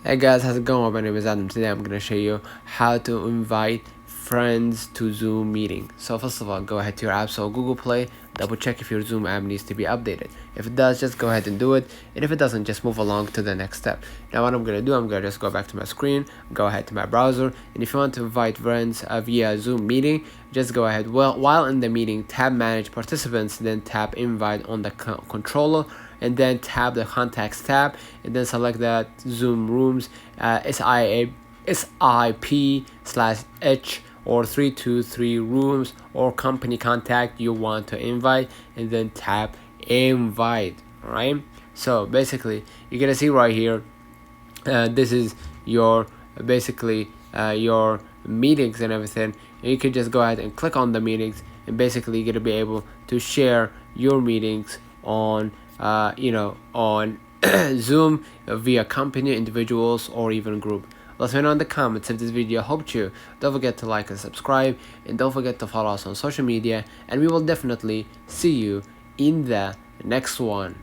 Hey guys, how's it going? My name is Adam. Today I'm gonna show you how to invite friends to Zoom meeting. So first of all, go ahead to your app, so Google Play, double check if your Zoom app needs to be updated. If it does, just go ahead and do it, and if it doesn't, just move along to the next step. Now what I'm gonna do, I'm gonna just go back to my screen, go ahead to my browser, and if you want to invite friends via Zoom meeting, just go ahead, while in the meeting, tap manage participants, then tap invite on the controller, and then tap the contacts tab, and then select that Zoom rooms SIP/H or 323 rooms or company contact you want to invite, and then tap invite. All right, so basically you're gonna see right here, this is your basically your meetings and everything, and you can just go ahead and click on the meetings, and basically you're gonna be able to share your meetings on on Zoom via company, individuals, or even group. Let me know in the comments if this video helped you. Don't forget to like and subscribe, and don't forget to follow us on social media, and we will definitely see you in the next one.